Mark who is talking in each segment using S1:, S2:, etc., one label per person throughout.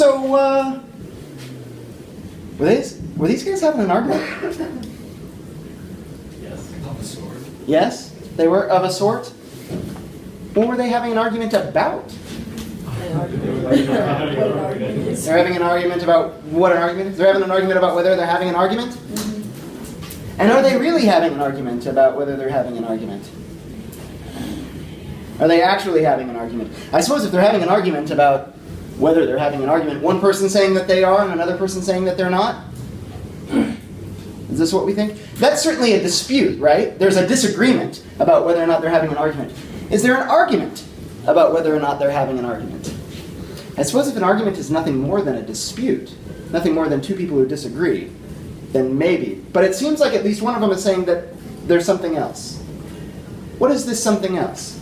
S1: So, were these guys having an argument?
S2: Yes. Of a sort.
S1: Yes, they were of a sort. What were they having an argument about? They're having an argument about what an argument is? They're having an argument about whether they're having an argument? And are they really having an argument about whether they're having an argument? Are they actually having an argument? I suppose if they're having an argument about whether they're having an argument, one person saying that they are and another person saying that they're not? Is this what we think? That's certainly a dispute, right? There's a disagreement about whether or not they're having an argument. Is there an argument about whether or not they're having an argument? I suppose if an argument is nothing more than a dispute, nothing more than two people who disagree, then maybe. But it seems like at least one of them is saying that there's something else. What is this something else?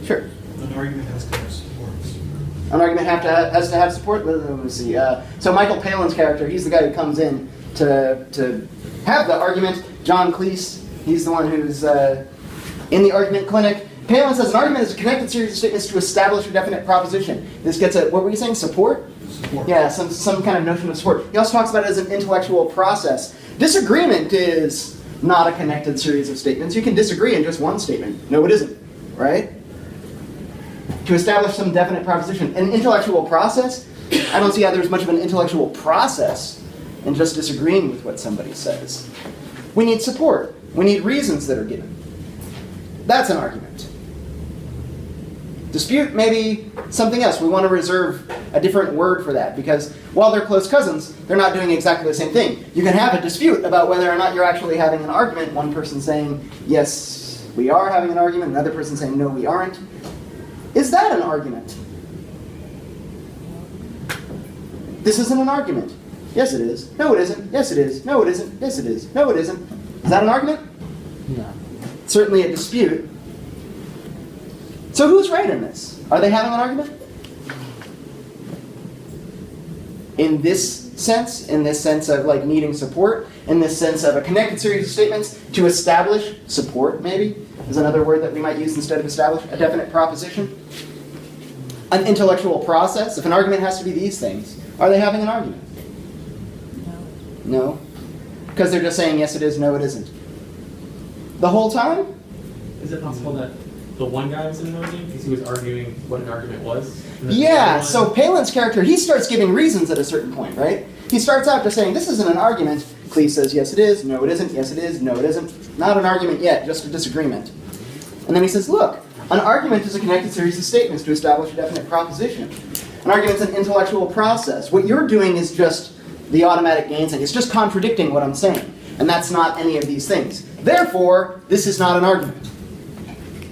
S1: Sure.
S2: An argument has to have support.
S1: An argument has to have support? Let me see. So Michael Palin's character, he's the guy who comes in to have the argument. John Cleese, he's the one who's in the argument clinic. Palin says an argument is a connected series of statements to establish a definite proposition. This gets at, what were you saying, support?
S2: Support.
S1: Yeah, some kind of notion of support. He also talks about it as an intellectual process. Disagreement is not a connected series of statements. You can disagree in just one statement. No, it isn't, right? To establish some definite proposition. An intellectual process, I don't see how there's much of an intellectual process in just disagreeing with what somebody says. We need support. We need reasons that are given. That's an argument. Dispute, maybe something else. We want to reserve a different word for that because while they're close cousins, they're not doing exactly the same thing. You can have a dispute about whether or not you're actually having an argument. One person saying, yes, we are having an argument. Another person saying, no, we aren't. Is that an argument? This isn't an argument. Yes, it is. No, it isn't. Yes, it is. No, it isn't. Yes, it is. No, it isn't. Is that an argument?
S3: No.
S1: Certainly a dispute. So who's right in this? Are they having an argument? In this sense of like needing support, in this sense of a connected series of statements to establish support, maybe, is another word that we might use instead of establish, a definite proposition. An intellectual process. If an argument has to be these things, are they having an argument? No. Because they're just saying yes it is, no it isn't. The whole time?
S4: Is it possible that the one guy was in nosing because he was arguing what an argument was?
S1: Yeah, so Palin's character, he starts giving reasons at a certain point, right? He starts out just saying, this isn't an argument. Cleese says, yes it is, no it isn't, yes it is, no it isn't. Not an argument yet, just a disagreement. And then he says, look, an argument is a connected series of statements to establish a definite proposition. An argument is an intellectual process. What you're doing is just the automatic gainsaying. It's just contradicting what I'm saying. And that's not any of these things. Therefore, this is not an argument.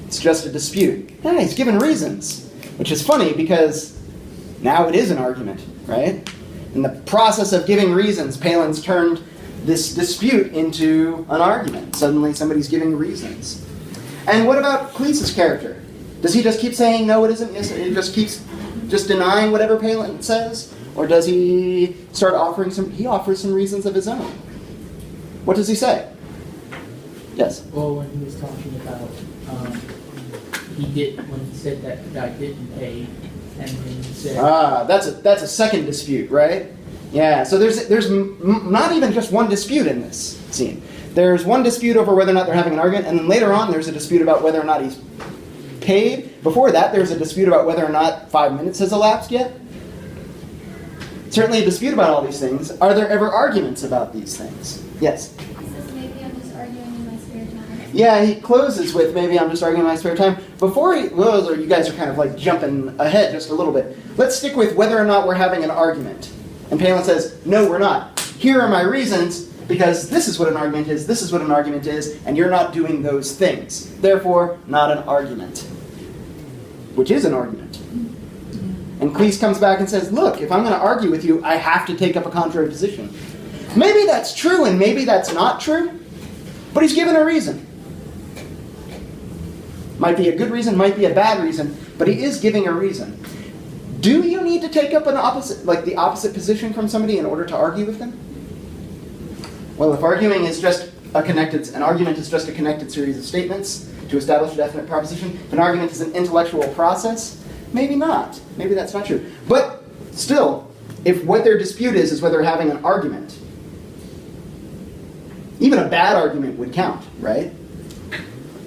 S1: It's just a dispute. Yeah, he's given reasons. Which is funny because now it is an argument, right? In the process of giving reasons, Palin's turned this dispute into an argument. Suddenly somebody's giving reasons. And what about Cleese's character? Does he just keep saying, no, it isn't, yes, he just keeps just denying whatever Palin says? Or does he start offering he offers some reasons of his own? What does he say? Yes?
S3: Well, when he was talking about, when he said that the guy didn't pay, and then he said...
S1: That's a second dispute, right? Yeah, so there's not even just one dispute in this scene. There's one dispute over whether or not they're having an argument, and then later on there's a dispute about whether or not he's paid. Before that, there's a dispute about whether or not 5 minutes has elapsed yet. Certainly a dispute about all these things. Are there ever arguments about these things? Yes?
S5: He says, maybe I'm just arguing in my spare time.
S1: Yeah, he closes with, maybe I'm just arguing in my spare time. Before you guys are kind of like jumping ahead just a little bit. Let's stick with whether or not we're having an argument. And Palin says, no, we're not. Here are my reasons, because this is what an argument is, this is what an argument is, and you're not doing those things. Therefore, not an argument. Which is an argument. And Cleese comes back and says, look, if I'm going to argue with you, I have to take up a contrary position. Maybe that's true and maybe that's not true, but he's given a reason. Might be a good reason, might be a bad reason, but he is giving a reason. Do you need to take up the opposite position from somebody in order to argue with them? Well, if arguing is just an argument is just a connected series of statements to establish a definite proposition. If an argument is an intellectual process, maybe not. Maybe that's not true. But still, if what their dispute is whether having an argument, even a bad argument would count, right?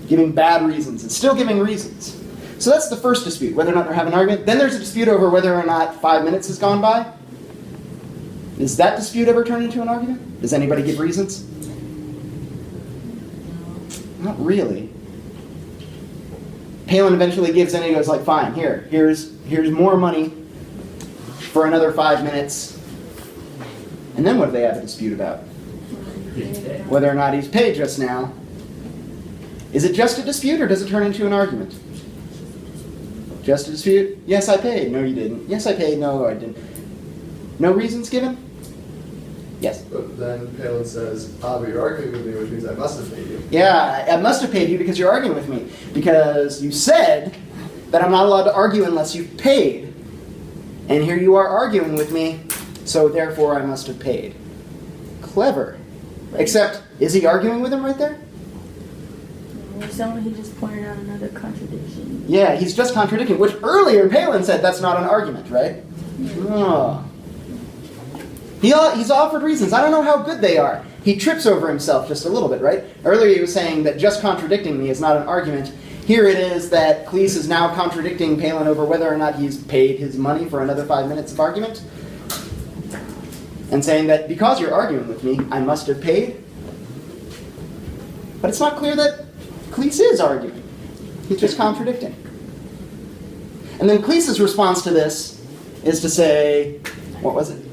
S1: Giving bad reasons. It's still giving reasons. So that's the first dispute, whether or not they're having an argument. Then there's a dispute over whether or not 5 minutes has gone by. Does that dispute ever turn into an argument? Does anybody give reasons? Not really. Palin eventually gives in and he goes like, fine, here's more money for another 5 minutes. And then what do they have a dispute about? Whether or not he's paid just now. Is it just a dispute or does it turn into an argument? Just a dispute? Yes, I paid. No, you didn't. Yes, I paid. No, I didn't. No reasons given? Yes.
S6: But then Palin says, but you're arguing with me, which means I must have paid you.
S1: Yeah, I must have paid you because you're arguing with me. Because you said that I'm not allowed to argue unless you've paid. And here you are arguing with me, so therefore I must have paid. Clever. Except, is he arguing with him right there?
S7: So he just pointed out another contradiction.
S1: Yeah, he's just contradicting, which earlier Palin said that's not an argument, right? Oh. He's offered reasons. I don't know how good they are. He trips over himself just a little bit, right? Earlier he was saying that just contradicting me is not an argument. Here it is that Cleese is now contradicting Palin over whether or not he's paid his money for another 5 minutes of argument. And saying that because you're arguing with me, I must have paid. But it's not clear that Cleese is arguing. He's just contradicting. And then Cleese's response to this is to say, what was it?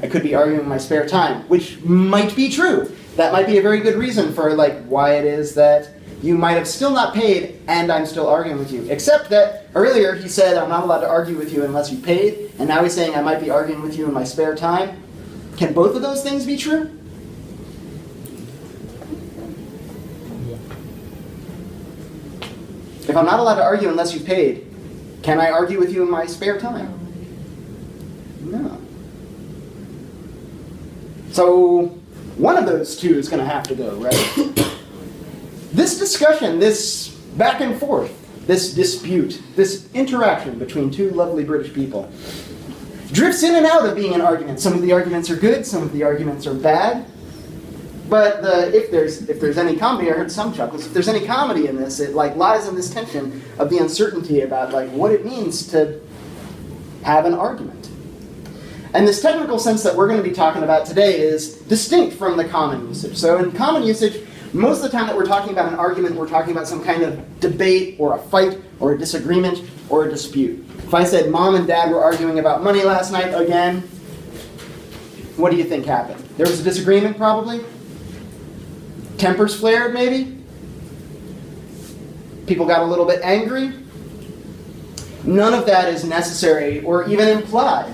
S1: I could be arguing in my spare time, which might be true. That might be a very good reason for why it is that you might have still not paid and I'm still arguing with you. Except that earlier he said I'm not allowed to argue with you unless you paid, and now he's saying I might be arguing with you in my spare time. Can both of those things be true? If I'm not allowed to argue unless you paid, can I argue with you in my spare time? No. So one of those two is going to have to go, right? This discussion, this back and forth, this dispute, this interaction between two lovely British people drifts in and out of being an argument. Some of the arguments are good, some of the arguments are bad. But if there's any comedy, I heard some chuckles. If there's any comedy in this, it lies in this tension of the uncertainty about what it means to have an argument. And this technical sense that we're going to be talking about today is distinct from the common usage. So in common usage, most of the time that we're talking about an argument, we're talking about some kind of debate or a fight or a disagreement or a dispute. If I said Mom and Dad were arguing about money last night again, what do you think happened? There was a disagreement probably? Tempers flared maybe? People got a little bit angry? None of that is necessary or even implied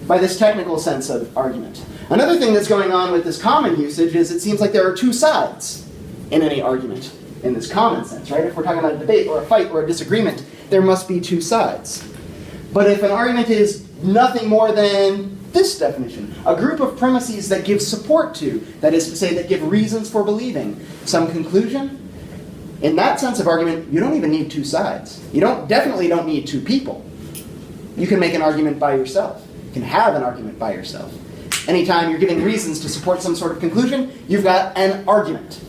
S1: by this technical sense of argument. Another thing that's going on with this common usage is it seems like there are two sides in any argument in this common sense, right? If we're talking about a debate or a fight or a disagreement, there must be two sides. But if an argument is nothing more than this definition, a group of premises that give support to, that is to say, that give reasons for believing some conclusion, in that sense of argument, you don't even need two sides. You definitely don't need two people. You can make an argument by yourself. You can have an argument by yourself. Anytime you're giving reasons to support some sort of conclusion, you've got an argument.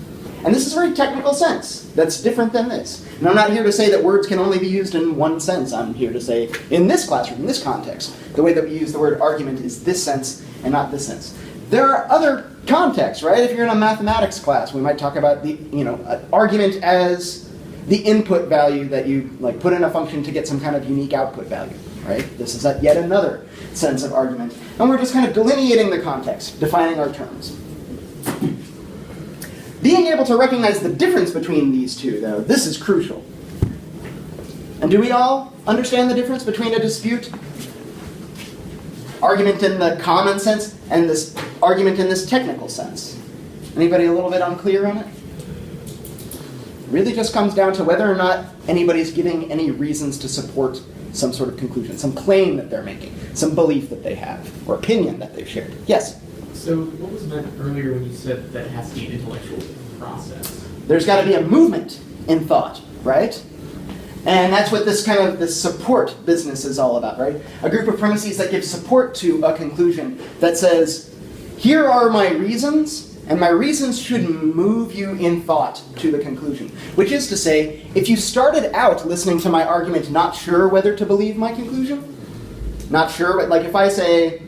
S1: And this is a very technical sense that's different than this. And I'm not here to say that words can only be used in one sense. I'm here to say, in this classroom, in this context, the way that we use the word argument is this sense and not this sense. There are other contexts, right? If you're in a mathematics class, we might talk about the, argument as the input value that you put in a function to get some kind of unique output value, right? This is yet another sense of argument. And we're just kind of delineating the context, defining our terms. Being able to recognize the difference between these two, though, this is crucial. And do we all understand the difference between a dispute, argument in the common sense, and this argument in this technical sense? Anybody a little bit unclear on it? It really just comes down to whether or not anybody's giving any reasons to support some sort of conclusion, some claim that they're making, some belief that they have, or opinion that they've shared. Yes?
S4: So what was meant earlier when you said that it has to be an intellectual process?
S1: There's got to be a movement in thought, right? And that's what this kind of this support business is all about, right? A group of premises that give support to a conclusion that says, here are my reasons, and my reasons should move you in thought to the conclusion. Which is to say, if you started out listening to my argument not sure whether to believe my conclusion, not sure, but like if I say,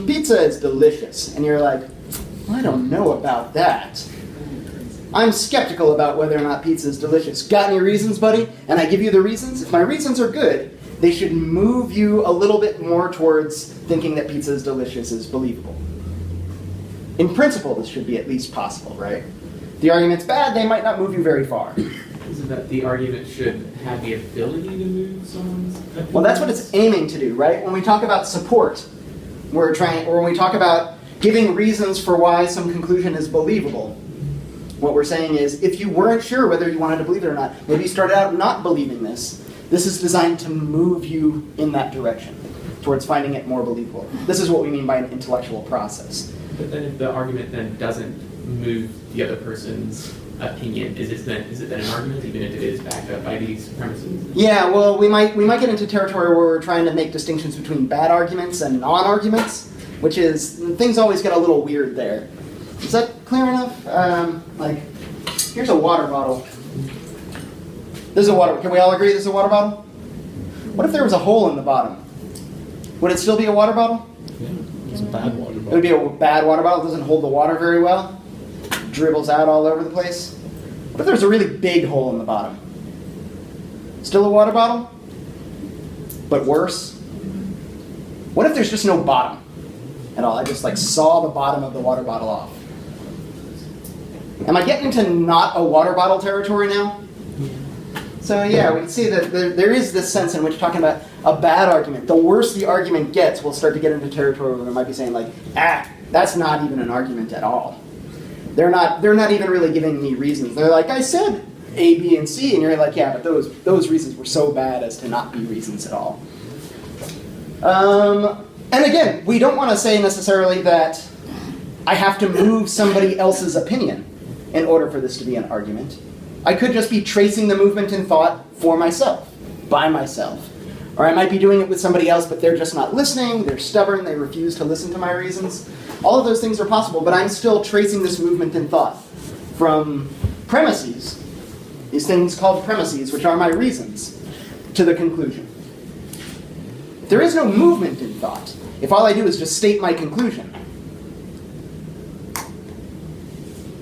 S1: pizza is delicious, and you're like, well, I don't know about that. I'm skeptical about whether or not pizza is delicious. Got any reasons, buddy? And I give you the reasons. If my reasons are good, they should move you a little bit more towards thinking that pizza is delicious is believable. In principle, this should be at least possible, right? If the argument's bad, they might not move you very far.
S4: Is it that the argument should have the ability to move someone's opinion?
S1: Well, that's what it's aiming to do, right? When we talk about support, or when we talk about giving reasons for why some conclusion is believable, what we're saying is, if you weren't sure whether you wanted to believe it or not, maybe you started out not believing this, this is designed to move you in that direction, towards finding it more believable. This is what we mean by an intellectual process.
S4: But then if the argument then doesn't move the other person's opinion, is it then an argument, even if it is backed up by these premises?
S1: Yeah, well, we might get into territory where we're trying to make distinctions between bad arguments and non-arguments, which is, things always get a little weird there. Is that clear enough? Here's a water bottle. This is a water. Can we all agree this is a water bottle? What if there was a hole in the bottom? Would it still be a water bottle?
S8: Yeah, it's a bad water
S1: It
S8: bottle.
S1: would be a bad water bottle. It doesn't hold the water very well. Dribbles out all over the place. What if there's a really big hole in the bottom? Still a water bottle? But worse? What if there's just no bottom at all? I just saw the bottom of the water bottle off. Am I getting into not a water bottle territory now? So yeah, we can see that there is this sense in which talking about a bad argument, the worse the argument gets, we'll start to get into territory where we might be saying that's not even an argument at all. They're not even really giving me reasons. They're like, I said A, B, and C, and you're like, yeah, but those reasons were so bad as to not be reasons at all. And again, we don't want to say necessarily that I have to move somebody else's opinion in order for this to be an argument. I could just be tracing the movement in thought for myself, by myself. Or I might be doing it with somebody else, but they're just not listening, they're stubborn, they refuse to listen to my reasons. All of those things are possible, but I'm still tracing this movement in thought from premises, these things called premises, which are my reasons, to the conclusion. There is no movement in thought if all I do is just state my conclusion.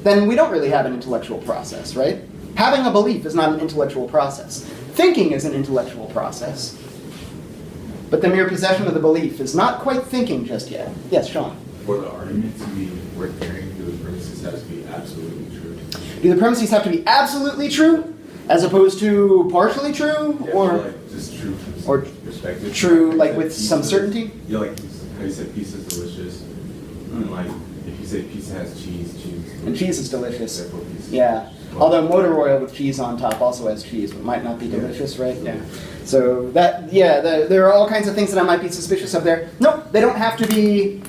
S1: Then we don't really have an intellectual process, right? Having a belief is not an intellectual process. Thinking is an intellectual process. But the mere possession of the belief is not quite thinking just yet. Yes, Sean?
S9: For the argument to be worth hearing, do the premises have to be absolutely true?
S1: Do the premises have to be absolutely true, as opposed to partially true,
S9: Yeah,
S1: or
S9: like just true from
S1: or
S9: some perspective?
S1: true,
S9: Like
S1: like
S9: you
S1: with
S9: said,
S1: some
S9: pizza-
S1: certainty?
S9: Yeah, like how you said pizza is delicious. And like if you say pizza has cheese.
S1: And cheese is delicious.
S9: Therefore pizza.
S1: Yeah.
S9: Well,
S1: Although motor oil with cheese on top also has cheese, but might not be delicious, right? Yeah. So there are all kinds of things that I might be suspicious of there. No, they don't have to be.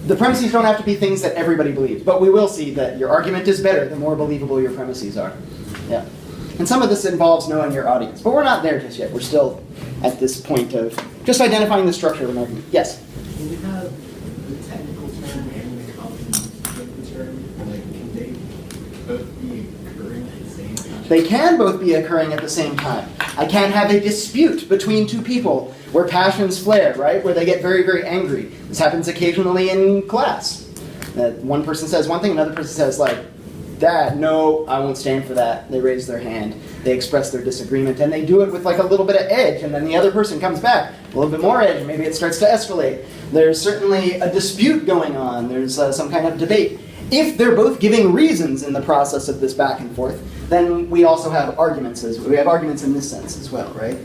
S1: The premises don't have to be things that everybody believes, but we will see that your argument is better the more believable your premises are. Yeah. And some of this involves knowing your audience, but we're not there just yet. We're still at this point of just identifying the structure of an argument. Yes?
S10: Can you have the technical term and the competent term? Can they both be occurring at the same time?
S1: They can both be occurring at the same time. I can have a dispute between two people where passions flare, right? Where they get very, very angry. This happens occasionally in class. That one person says one thing, another person says that, no, I won't stand for that. They raise their hand. They express their disagreement, and they do it with a little bit of edge, and then the other person comes back, a little bit more edge, maybe it starts to escalate. There's certainly a dispute going on. There's some kind of debate. If they're both giving reasons in the process of this back and forth, then we also have arguments. We have arguments in this sense as well, right?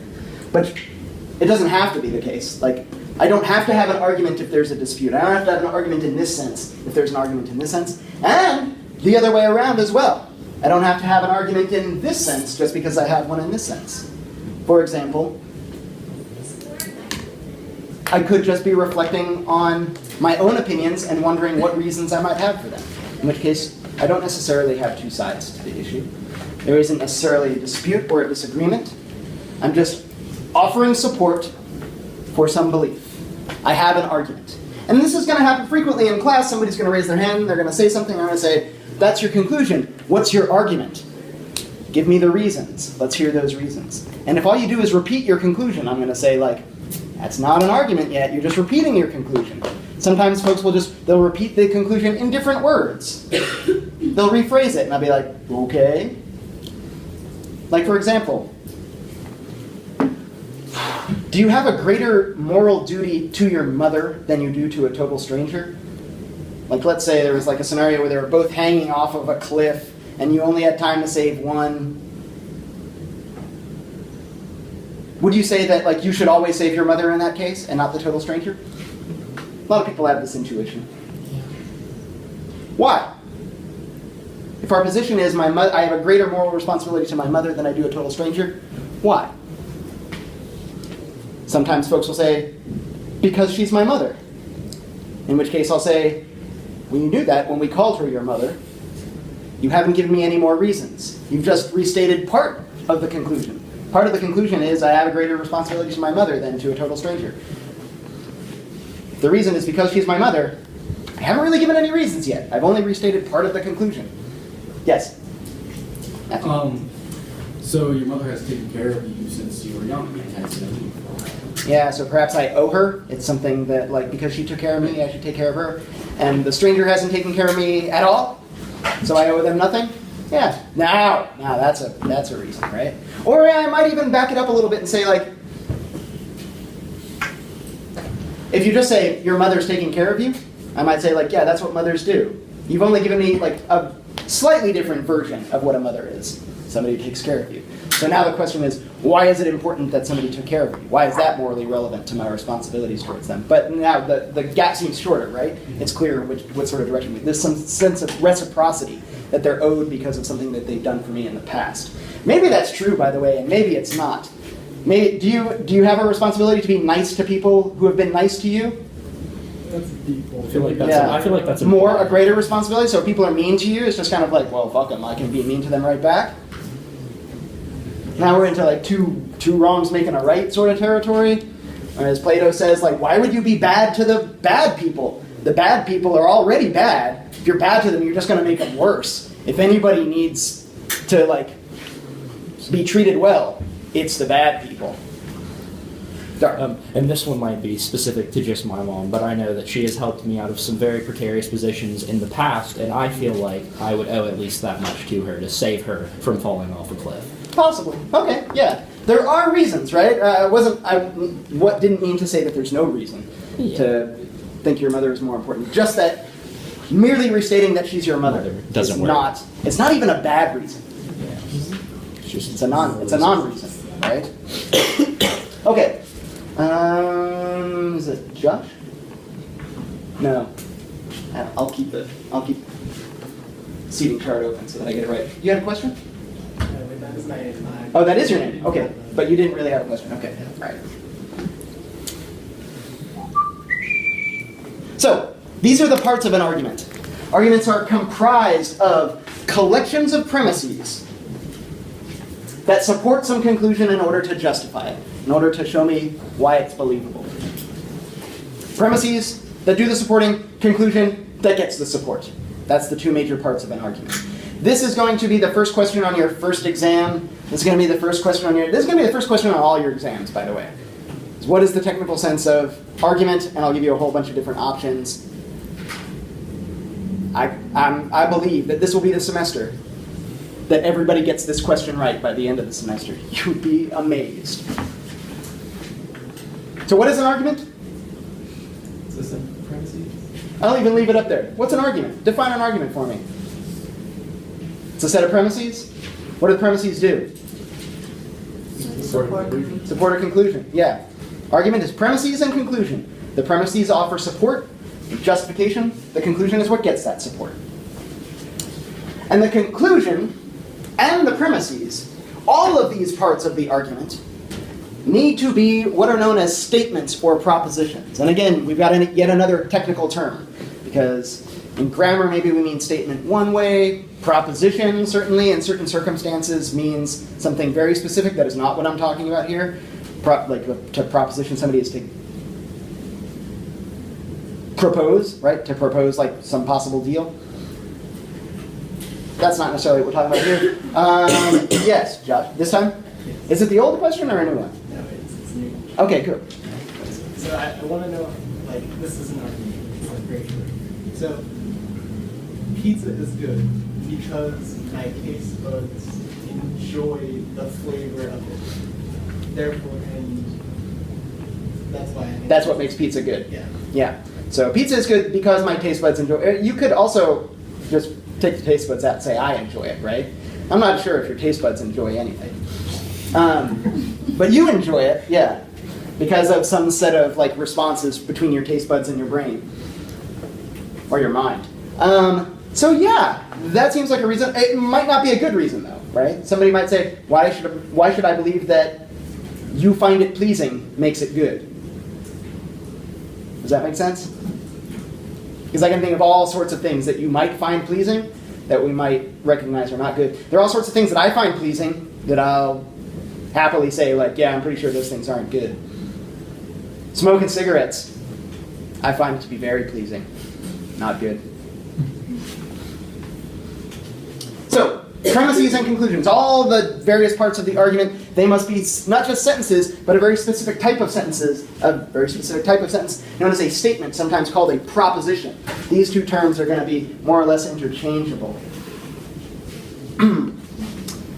S1: But it doesn't have to be the case. I don't have to have an argument if there's a dispute. I don't have to have an argument in this sense if there's an argument in this sense. And the other way around as well. I don't have to have an argument in this sense just because I have one in this sense. For example, I could just be reflecting on my own opinions and wondering what reasons I might have for them. In which case, I don't necessarily have two sides to the issue. There isn't necessarily a dispute or a disagreement. I'm just offering support for some belief. I have an argument. And this is going to happen frequently in class. Somebody's going to raise their hand, they're going to say something, I'm going to say, that's your conclusion. What's your argument? Give me the reasons. Let's hear those reasons. And if all you do is repeat your conclusion, I'm going to say, like, that's not an argument yet. You're just repeating your conclusion. Sometimes folks they'll repeat the conclusion in different words. They'll rephrase it, and I'll be like, okay. Like, for example, do you have a greater moral duty to your mother than you do to a total stranger? Like, let's say there was like a scenario where they were both hanging off of a cliff, and you only had time to save one. Would you say that, like, you should always save your mother in that case and not the total stranger? A lot of people have this intuition. Why? If our position is I have a greater moral responsibility to my mother than I do a total stranger, why? Sometimes folks will say, because she's my mother. In which case I'll say, when you knew that, when we called her your mother, you haven't given me any more reasons. You've just restated part of the conclusion. Part of the conclusion is I have a greater responsibility to my mother than to a total stranger. The reason is because she's my mother. I haven't really given any reasons yet. I've only restated part of the conclusion. Yes? Matthew?
S10: So your mother has taken care of you since you were young and has known you for a while.
S1: Yeah, so perhaps I owe her. It's something that, like, because she took care of me, I should take care of her. And the stranger hasn't taken care of me at all, so I owe them nothing? Yeah. Now that's a reason, right? Or I might even back it up a little bit and say, like, if you just say, your mother's taking care of you, I might say, like, yeah, that's what mothers do. You've only given me, like, a slightly different version of what a mother is. Somebody who takes care of you. So now the question is, why is it important that somebody took care of me? Why is that morally relevant to my responsibilities towards them? But now the gap seems shorter, right? It's clear what sort of direction. There's some sense of reciprocity that they're owed because of something that they've done for me in the past. Maybe that's true, by the way, and maybe it's not. Maybe, do you have a responsibility to be nice to people who have been nice to you?
S10: That's deep.
S8: I feel like that's
S1: a greater responsibility. So if people are mean to you, it's just kind of like, well, fuck them. I can be mean to them right back. Now we're into like two wrongs making a right sort of territory. Or as Plato says, like, why would you be bad to the bad people? The bad people are already bad. If you're bad to them, you're just going to make them worse. If anybody needs to, like, be treated well, it's the bad people.
S8: And this one might be specific to just my mom, but I know that she has helped me out of some very precarious positions in the past, and I feel like I would owe at least that much to her to save her from falling off a cliff.
S1: Possibly. Okay, yeah. There are reasons, right? Didn't mean to say that there's no reason to think your mother is more important. Just that merely restating that she's your mother
S8: doesn't work.
S1: It's not even a bad reason.
S8: Yeah.
S1: It's a non-reason, right? Okay. Is it Josh? No. I'll keep seating chart open so that I get it right. You had a question?
S10: That is my name.
S1: Oh, that is your name. Okay, but you didn't really have a question. Okay, all right. So these are the parts of an argument. Arguments are comprised of collections of premises that support some conclusion in order to justify it, in order to show me why it's believable. Premises that do the supporting, conclusion that gets the support. That's the two major parts of an argument. This is going to be the first question on your first exam. This is going to be the first question on all your exams, by the way. What is the technical sense of argument? And I'll give you a whole bunch of different options. I believe that this will be the semester that everybody gets this question right by the end of the semester. You would be amazed. So what is an argument?
S4: Is this a premises?
S1: I'll even leave it up there. What's an argument? Define an argument for me. It's a set of premises. What do the premises do? Support a conclusion. Yeah. Argument is premises and conclusion. The premises offer support, justification. The conclusion is what gets that support. And the conclusion and the premises, all of these parts of the argument, need to be what are known as statements or propositions. And again, we've got yet another technical term because In grammar, maybe we mean statement one way. Proposition, certainly, in certain circumstances, means something very specific that is not what I'm talking about here. To proposition somebody is to propose, right? To propose like some possible deal. That's not necessarily what we're talking about here. Yes, Josh, this time? Is it the old question or a new one?
S10: No, it's new.
S1: Okay, cool.
S10: So I want to know, like, this is an argument. It's like great. So pizza is good because my taste buds enjoy the flavor of it. Therefore, and that's why I think
S1: That's what makes pizza good.
S10: Yeah.
S1: Yeah. So pizza is good because my taste buds enjoy it. You could also just take the taste buds out and say I enjoy it, right? I'm not sure if your taste buds enjoy anything. But you enjoy it, yeah, because of some set of like responses between your taste buds and your brain. Or your mind. So yeah, that seems like a reason. It might not be a good reason though, right? Somebody might say, why should I believe that you find it pleasing makes it good? Does that make sense? Because I can think of all sorts of things that you might find pleasing that we might recognize are not good. There are all sorts of things that I find pleasing that I'll happily say, like, yeah, I'm pretty sure those things aren't good. Smoking cigarettes, I find it to be very pleasing. Not good. So, premises and conclusions. All the various parts of the argument, they must be not just sentences, but a very specific type of sentences, a very specific type of sentence known as a statement, sometimes called a proposition. These two terms are going to be more or less interchangeable.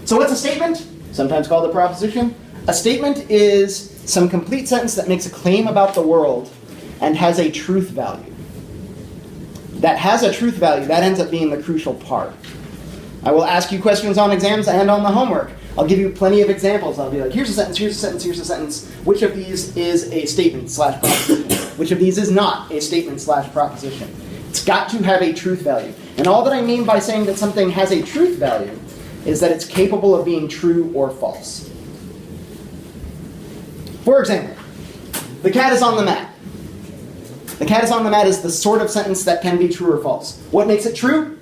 S1: So what's a statement? Sometimes called a proposition. A statement is some complete sentence that makes a claim about the world and has a truth value. That has a truth value, that ends up being the crucial part. I will ask you questions on exams and on the homework. I'll give you plenty of examples. I'll be like, here's a sentence, here's a sentence, here's a sentence. Which of these is a statement / proposition? Which of these is not a statement / proposition? It's got to have a truth value. And all that I mean by saying that something has a truth value is that it's capable of being true or false. For example, the cat is on the mat. The cat is on the mat is the sort of sentence that can be true or false. What makes it true?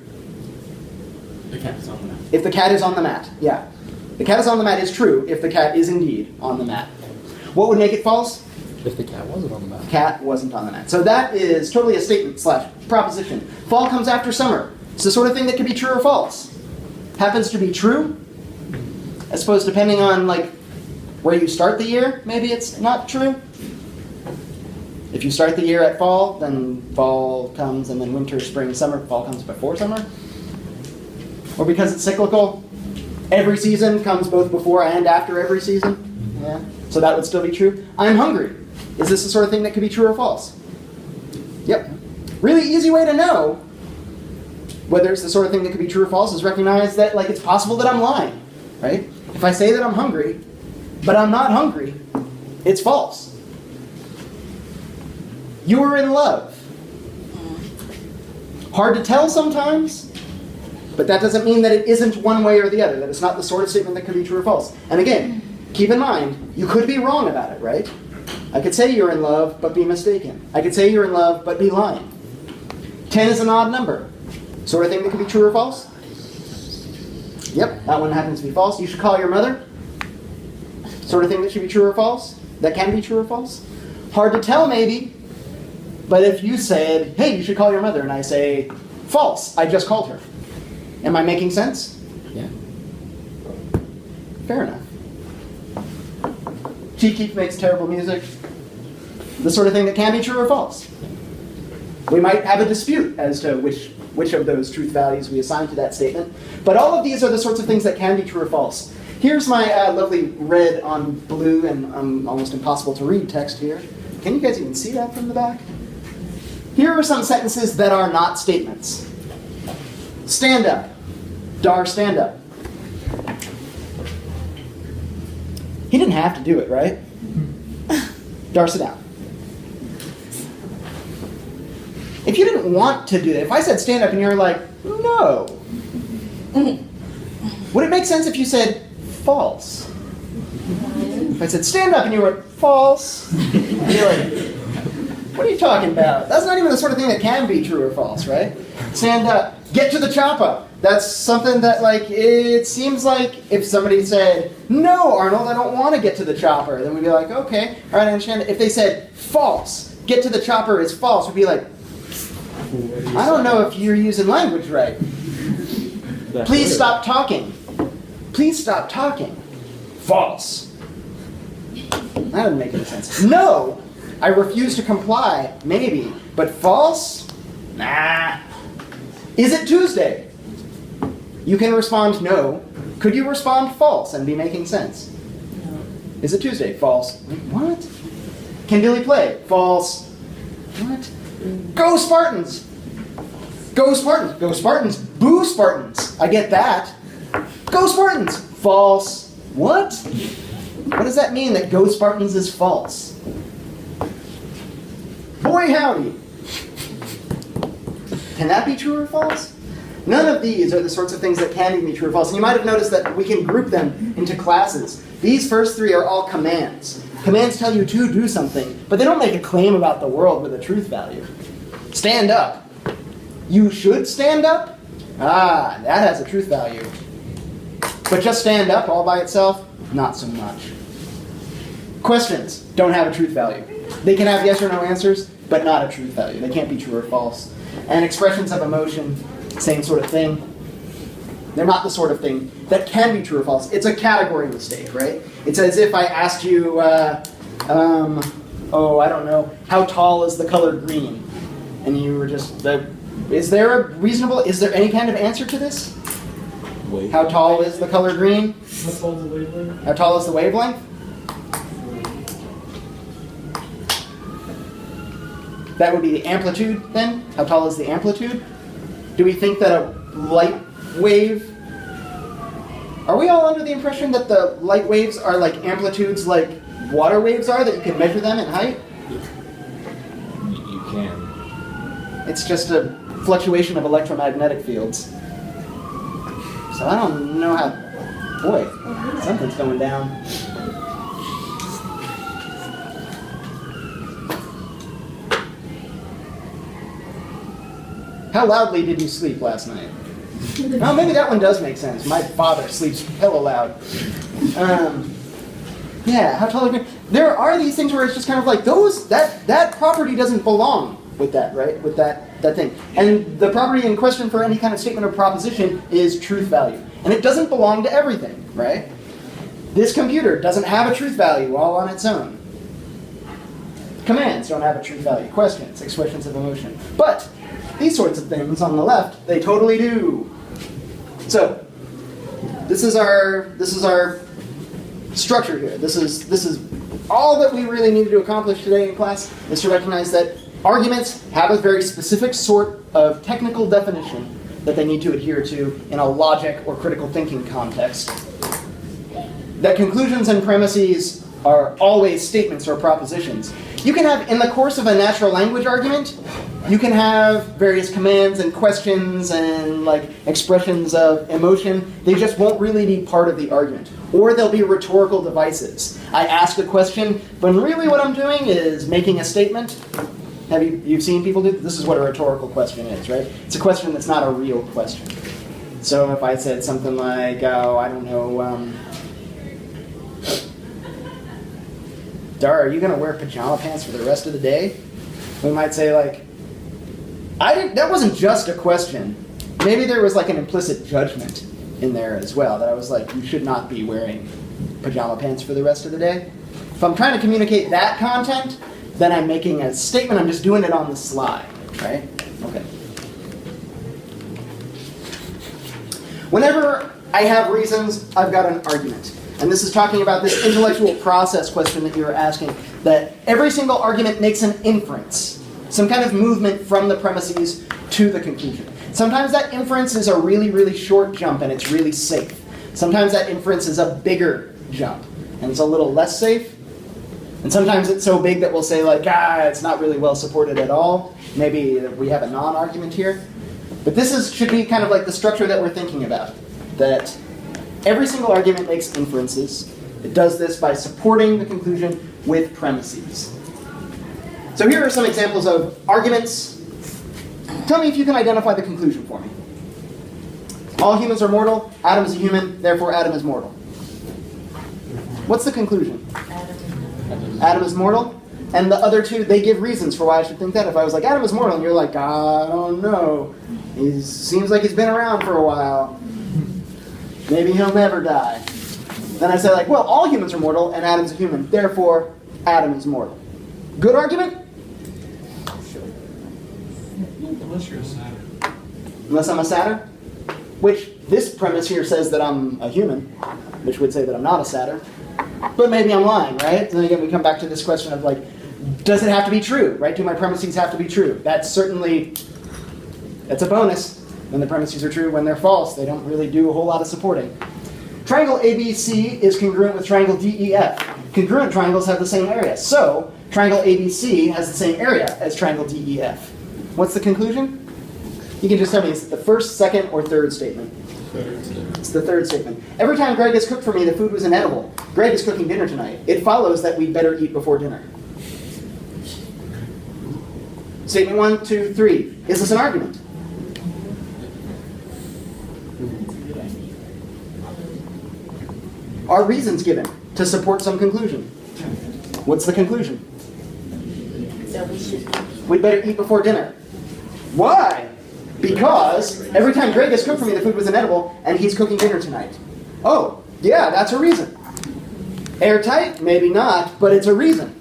S4: The cat is on the mat.
S1: If the cat is on the mat, yeah. The cat is on the mat is true if the cat is indeed on the mat. What would make it false?
S8: If the cat wasn't on the mat.
S1: Cat wasn't on the mat. So that is totally a statement / proposition. Fall comes after summer. It's the sort of thing that can be true or false. Happens to be true. I suppose depending on like where you start the year, maybe it's not true. If you start the year at fall, then fall comes, and then winter, spring, summer. Fall comes before summer. Or because it's cyclical, every season comes both before and after every season. Yeah. So that would still be true. I'm hungry. Is this the sort of thing that could be true or false? Yep. Really easy way to know whether it's the sort of thing that could be true or false is recognize that like it's possible that I'm lying, right? If I say that I'm hungry, but I'm not hungry, it's false. You are in love. Hard to tell sometimes, but that doesn't mean that it isn't one way or the other, that it's not the sort of statement that could be true or false. And again, keep in mind, you could be wrong about it, right? I could say you're in love, but be mistaken. I could say you're in love, but be lying. 10 is an odd number. Sort of thing that could be true or false? Yep, that one happens to be false. You should call your mother. Sort of thing that should be true or false? That can be true or false? Hard to tell, maybe. But if you said, hey, you should call your mother, and I say, false, I just called her. Am I making sense?
S8: Yeah.
S1: Fair enough. Cheap Keef makes terrible music. The sort of thing that can be true or false. We might have a dispute as to which of those truth values we assign to that statement. But all of these are the sorts of things that can be true or false. Here's my lovely red on blue and almost impossible to read text here. Can you guys even see that from the back? Here are some sentences that are not statements. Stand up. Dar, stand up. He didn't have to do it, right? Dar, sit down. If you didn't want to do that, if I said stand up and you're like, no. Would it make sense if you said false? If I said stand up and you were false, you're like, What are you talking about? That's not even the sort of thing that can be true or false, right? Stand up. Get to the chopper. That's something that, like, it seems like if somebody said, no, Arnold, I don't want to get to the chopper, then we'd be like, okay, all right, I understand. If they said false, get to the chopper is false, we'd be like, I don't know if you're using language right. Please stop talking. Please stop talking. False. That doesn't make any sense. No, I refuse to comply, maybe, but false? Nah. Is it Tuesday? You can respond no. Could you respond false and be making sense?
S7: No.
S1: Is it Tuesday? False. What? Can Billy play? False. What? Go Spartans! Go Spartans! Go Spartans! Boo Spartans! I get that. Go Spartans! False. What? What does that mean that Go Spartans is false? Boy howdy! Can that be true or false? None of these are the sorts of things that can be true or false. And you might have noticed that we can group them into classes. These first three are all commands. Commands tell you to do something, but they don't make a claim about the world with a truth value. Stand up. You should stand up? Ah, that has a truth value. But just stand up all by itself? Not so much. Questions don't have a truth value. They can have yes or no answers, but not a truth value. They can't be true or false. And expressions of emotion, same sort of thing. They're not the sort of thing that can be true or false. It's a category mistake, right? It's as if I asked you, I don't know, how tall is the color green? And you were just, is there any kind of answer to this? How tall is the color green?
S10: How tall is the wavelength?
S1: How tall is the wavelength? That would be the amplitude then? How tall is the amplitude? Do we think that a light wave... Are we all under the impression that the light waves are like amplitudes like water waves are, that you can measure them in height?
S8: You can.
S1: It's just a fluctuation of electromagnetic fields. So I don't know how... Boy, something's going down. How loudly did you sleep last night? Oh, maybe that one does make sense. My father sleeps hella loud. Yeah, how tall are you? There are these things where it's just kind of like that property doesn't belong with that, right? With that thing. And the property in question for any kind of statement or proposition is truth value. And it doesn't belong to everything, right? This computer doesn't have a truth value all on its own. Commands don't have a truth value. Questions, expressions of emotion. But these sorts of things on the left, they totally do. So, this is our structure here. This is all that we really needed to accomplish today in class, is to recognize that arguments have a very specific sort of technical definition that they need to adhere to in a logic or critical thinking context. That conclusions and premises are always statements or propositions. You can have, in the course of a natural language argument, you can have various commands and questions and like expressions of emotion. They just won't really be part of the argument. Or they'll be rhetorical devices. I ask a question, but really what I'm doing is making a statement. Have you've seen people do this? This is what a rhetorical question is, right? It's a question that's not a real question. So if I said something like, oh, I don't know, Dara, are you going to wear pajama pants for the rest of the day? We might say like, that wasn't just a question. Maybe there was like an implicit judgment in there as well, that I was like, you should not be wearing pajama pants for the rest of the day. If I'm trying to communicate that content, then I'm making a statement, I'm just doing it on the sly, right? Okay. Whenever I have reasons, I've got an argument. And this is talking about this intellectual process question that you were asking, that every single argument makes an inference, some kind of movement from the premises to the conclusion. Sometimes that inference is a really, really short jump and it's really safe. Sometimes that inference is a bigger jump and it's a little less safe. And sometimes it's so big that we'll say like, it's not really well supported at all. Maybe we have a non-argument here. But this should be kind of like the structure that we're thinking about. That every single argument makes inferences. It does this by supporting the conclusion with premises. So here are some examples of arguments. Tell me if you can identify the conclusion for me. All humans are mortal. Adam is a human. Therefore, Adam is mortal. What's the conclusion? Adam is mortal. And the other two, they give reasons for why I should think that. If I was like, Adam is mortal, and you're like, I don't know. He seems like he's been around for a while. Maybe he'll never die. Then I say like, well, all humans are mortal, and Adam's a human. Therefore, Adam is mortal. Good argument?
S2: Unless you're a Saturn.
S1: Unless I'm a Saturn? Which this premise here says that I'm a human, which would say that I'm not a Saturn. But maybe I'm lying, right? Then again, we come back to this question of like, does it have to be true, right? Do my premises have to be true? That's a bonus when the premises are true. When they're false, they don't really do a whole lot of supporting. Triangle ABC is congruent with triangle DEF. Congruent triangles have the same area. So, triangle ABC has the same area as triangle DEF. What's the conclusion? You can just tell me, is it the first, second, or third statement? It's the third statement. Every time Greg has cooked for me, the food was inedible. Greg is cooking dinner tonight. It follows that we'd better eat before dinner. Statement 1, 2, 3. Is this an argument? Are reasons given to support some conclusion? What's the conclusion? We'd better eat before dinner. Why? Because every time Greg has cooked for me, the food was inedible, and he's cooking dinner tonight. Oh, yeah, that's a reason. Airtight? Maybe not, but it's a reason.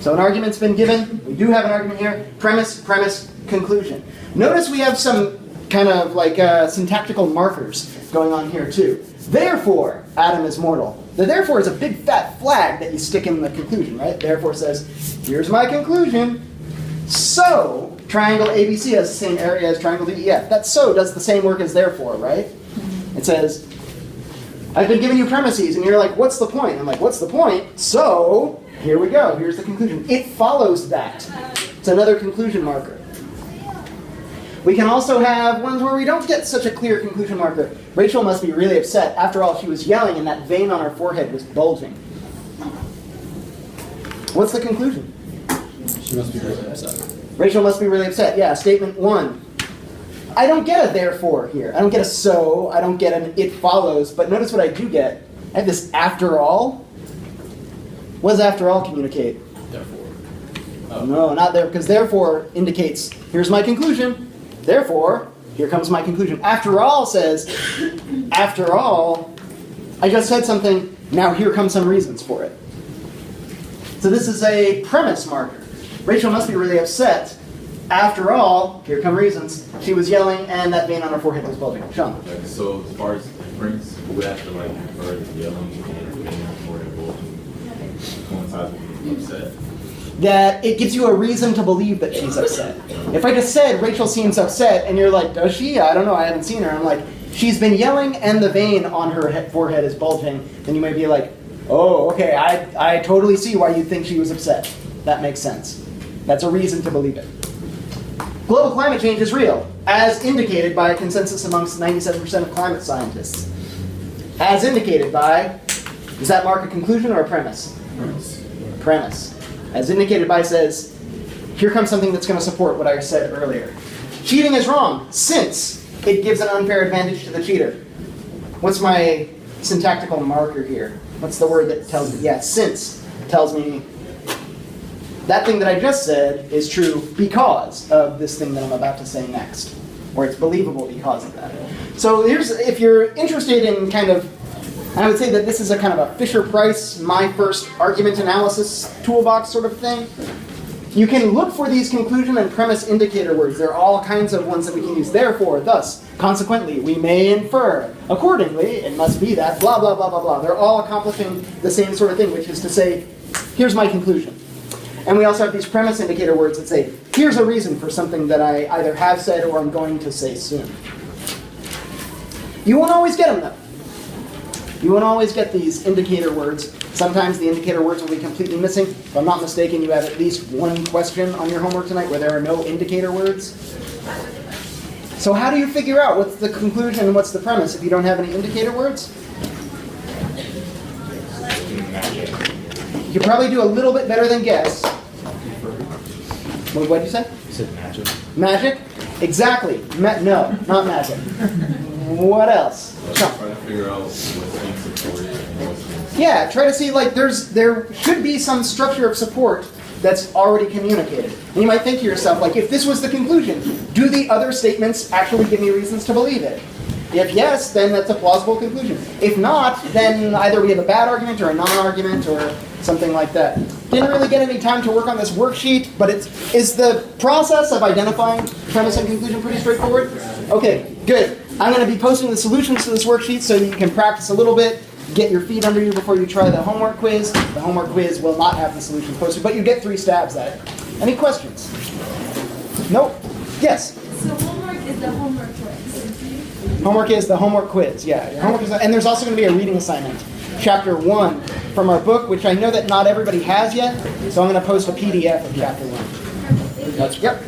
S1: So an argument's been given. We do have an argument here. Premise, premise, conclusion. Notice we have some kind of like syntactical markers going on here too. Therefore, Adam is mortal. The therefore is a big fat flag that you stick in the conclusion, right? Therefore says, here's my conclusion. So, triangle ABC has the same area as triangle DEF. That so does the same work as therefore, right? It says, I've been giving you premises, and you're like, what's the point? I'm like, what's the point? So, here we go. Here's the conclusion. It follows that. It's another conclusion marker. We can also have ones where we don't get such a clear conclusion marker. Rachel must be really upset. After all, she was yelling, and that vein on her forehead was bulging. What's the conclusion?
S8: She must be really upset.
S1: Rachel must be really upset. Yeah, statement 1. I don't get a therefore here. I don't get a so. I don't get an it follows. But notice what I do get. I have this after all. What does after all communicate?
S8: Therefore.
S1: Oh. No, not there, because therefore indicates, here's my conclusion. Therefore, here comes my conclusion. After all says, after all, I just said something, now here come some reasons for it. So this is a premise marker. Rachel must be really upset. After all, here come reasons. She was yelling and that vein on her forehead was bulging. Sean?
S9: Like, so as far as inference, we would have to like infer the yelling and being on the forehead bulging coincides with upset.
S1: That it gives you a reason to believe that she's upset. If I just said Rachel seems upset and you're like, does she? I don't know, I haven't seen her. I'm like, she's been yelling and the vein on her forehead is bulging. Then you might be like, oh, okay, I totally see why you'd think she was upset. That makes sense. That's a reason to believe it. Global climate change is real, as indicated by a consensus amongst 97% of climate scientists. As indicated by, does that mark a conclusion or a premise? Premise. As indicated by says, here comes something that's going to support what I said earlier. Cheating is wrong, since it gives an unfair advantage to the cheater. What's my syntactical marker here? What's the word that tells me? Yeah, since tells me that thing that I just said is true because of this thing that I'm about to say next. Or it's believable because of that. So here's, if you're interested in kind of, I would say that this is a kind of a Fisher-Price, my first argument analysis toolbox sort of thing. You can look for these conclusion and premise indicator words. There are all kinds of ones that we can use. Therefore, thus, consequently, we may infer. Accordingly, it must be that, blah, blah, blah, blah, blah. They're all accomplishing the same sort of thing, which is to say, here's my conclusion. And we also have these premise indicator words that say, here's a reason for something that I either have said or I'm going to say soon. You won't always get them, though. You won't always get these indicator words. Sometimes the indicator words will be completely missing. If I'm not mistaken, you have at least one question on your homework tonight where there are no indicator words. So how do you figure out what's the conclusion and what's the premise if you don't have any indicator words? You could probably do a little bit better than guess. What did you say?
S9: You said magic.
S1: Magic? Exactly. No, not magic. What else?
S9: Trying to figure out what's being supported and what's being.
S1: Yeah, try to see, like, there should be some structure of support that's already communicated. And you might think to yourself, like, if this was the conclusion, do the other statements actually give me reasons to believe it? If yes, then that's a plausible conclusion. If not, then either we have a bad argument or a non-argument or something like that. Didn't really get any time to work on this worksheet, but is the process of identifying premise and conclusion pretty straightforward? Okay, good. I'm going to be posting the solutions to this worksheet so you can practice a little bit, get your feet under you before you try the homework quiz. The homework quiz will not have the solutions posted, but you get 3 stabs at it. Any questions? Nope. Yes?
S5: So homework is the homework quiz.
S1: Homework is the homework quiz, yeah. Your homework is, and there's also going to be a reading assignment. Chapter 1 from our book, which I know that not everybody has yet, so I'm going to post a PDF of Chapter 1. Yep.